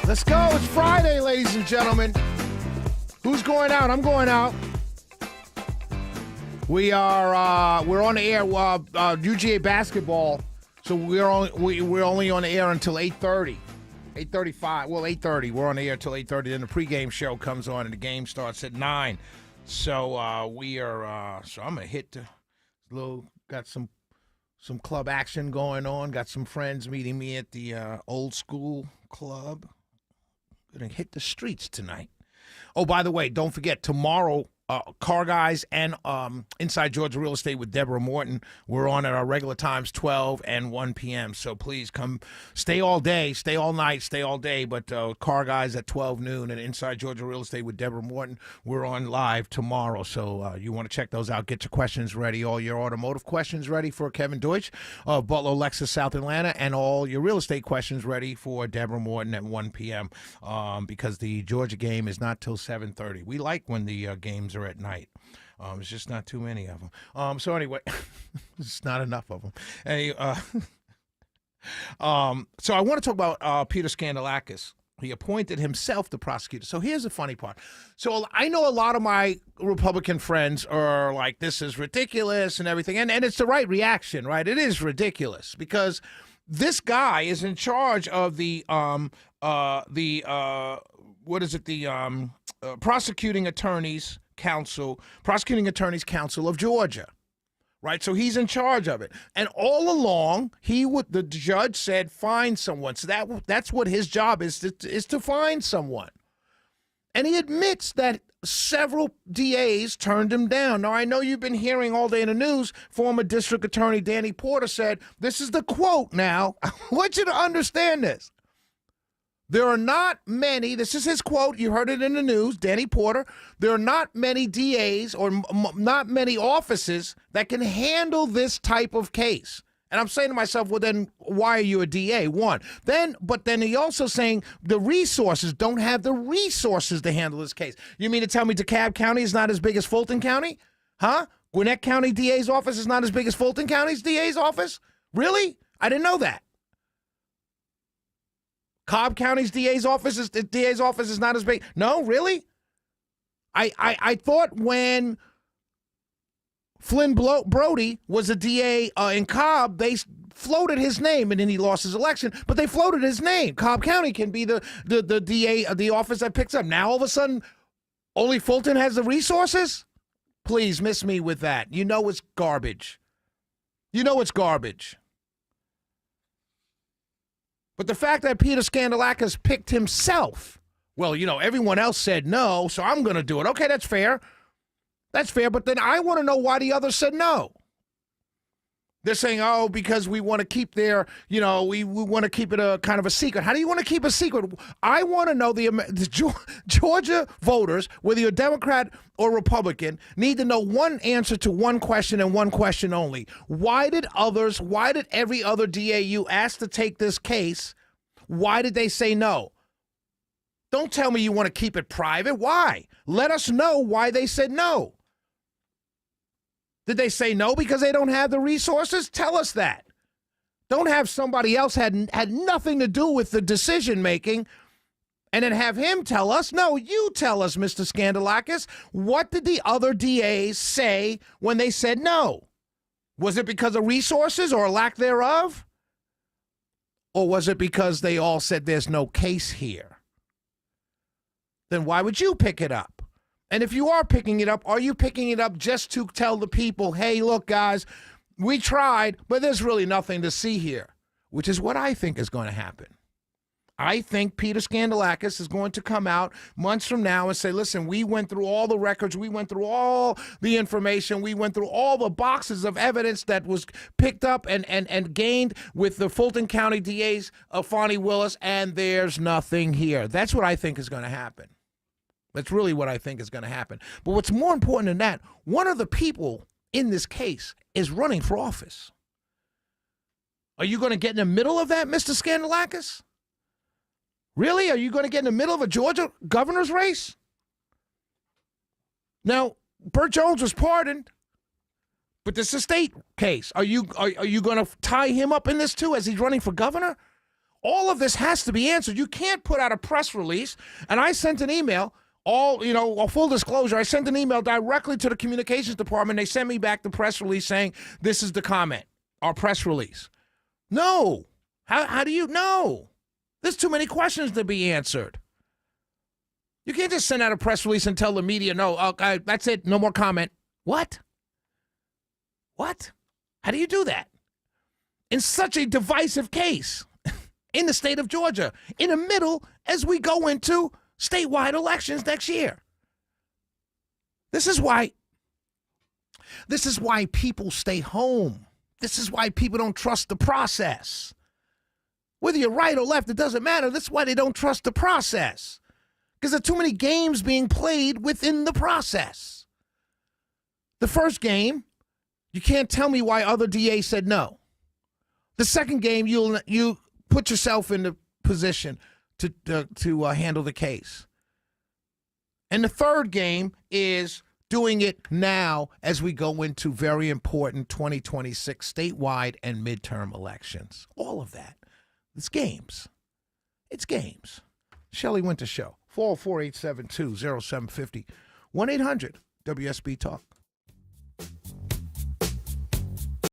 Let's go. It's Friday, ladies and gentlemen. Who's going out? I'm going out. We're on the air. UGA basketball. So we're only on the air until 8:30. 8:35. Well, 8:30. We're on the air until 8:30. Then the pregame show comes on and the game starts at 9. So so I'm gonna hit the little. Got some club action going on. Got some friends meeting me at the old school club. Gonna hit the streets tonight. Oh, by the way, don't forget tomorrow. Car Guys and Inside Georgia Real Estate with Deborah Morton. We're on at our regular times, 12 and 1 p.m. So please come, stay all day, stay all night, stay all day. But Car Guys at 12 noon and Inside Georgia Real Estate with Deborah Morton. We're on live tomorrow. So you want to check those out. Get your questions ready. All your automotive questions ready for Kevin Deutsch of Butler, Lexus, South Atlanta. And all your real estate questions ready for Deborah Morton at 1 p.m. Because the Georgia game is not till 7:30. We like when the games are at night. It's just not too many of them. So anyway, it's not enough of them. So I want to talk about Peter Skandalakis. He appointed himself the prosecutor. So here's the funny part. So I know a lot of my Republican friends are like, this is ridiculous and everything. And it's the right reaction, right? It is ridiculous because this guy is in charge of the Prosecuting Attorneys Council of Georgia, right? So he's in charge of it, and all along the judge said find someone. So that's what his job is to find someone, and he admits that several DAs turned him down. Now I know you've been hearing all day in the news. Former District Attorney Danny Porter said, "This is the quote." Now I want you to understand this. There are not many, this is his quote, you heard it in the news, Danny Porter, there are not many DAs or not many offices that can handle this type of case. And I'm saying to myself, well, then why are you a DA? One. But then he also saying the resources don't have the resources to handle this case. You mean to tell me DeKalb County is not as big as Fulton County? Huh? Gwinnett County DA's office is not as big as Fulton County's DA's office? Really? I didn't know that. Cobb County's DA's office is not as big. No, really? I thought when Flynn Brody was a DA in Cobb, they floated his name, and then he lost his election, but they floated his name. Cobb County can be the DA, the office that picks up. Now all of a sudden, only Fulton has the resources? Please miss me with that. You know it's garbage. You know it's garbage. But the fact that Peter Skandalakis picked himself, well, everyone else said no, so I'm going to do it. Okay, that's fair. That's fair, but then I want to know why the others said no. They're saying, oh, because we want to keep we want to keep it a kind of a secret. How do you want to keep a secret? I want to know the Georgia voters, whether you're Democrat or Republican, need to know one answer to one question and one question only. Why did every other DA you asked to take this case, why did they say no? Don't tell me you want to keep it private. Why? Let us know why they said no. Did they say no because they don't have the resources? Tell us that. Don't have somebody else had nothing to do with the decision making and then have him tell us. No, you tell us, Mr. Skandalakis. What did the other DAs say when they said no? Was it because of resources or lack thereof? Or was it because they all said there's no case here? Then why would you pick it up? And if you are picking it up, are you picking it up just to tell the people, hey, look, guys, we tried, but there's really nothing to see here, which is what I think is going to happen. I think Peter Skandalakis is going to come out months from now and say, listen, we went through all the records, we went through all the information, we went through all the boxes of evidence that was picked up and gained with the Fulton County DA's Fonnie Willis, and there's nothing here. That's what I think is going to happen. That's really what I think is going to happen. But what's more important than that, one of the people in this case is running for office. Are you going to get in the middle of that, Mr. Skandalakis? Really? Are you going to get in the middle of a Georgia governor's race? Now, Burt Jones was pardoned, but this is a state case. Are you going to tie him up in this too as he's running for governor? All of this has to be answered. You can't put out a press release. And I sent an email, full disclosure, I sent an email directly to the communications department. They sent me back the press release saying, this is the comment, our press release. No. How do you know? There's too many questions to be answered. You can't just send out a press release and tell the media, no, okay, that's it, no more comment. What? How do you do that? In such a divisive case in the state of Georgia, in the middle as we go into statewide elections next year. This is why people stay home. This is why people don't trust the process. Whether you're right or left, it doesn't matter. That's why they don't trust the process. Because there are too many games being played within the process. The first game, you can't tell me why other DAs said no. The second game, you put yourself in the position to handle the case. And the third game is doing it now as we go into very important 2026 statewide and midterm elections. All of that. It's games. It's games. Shelley Winter Show, 404-872-0750, 1-800-WSB-TALK.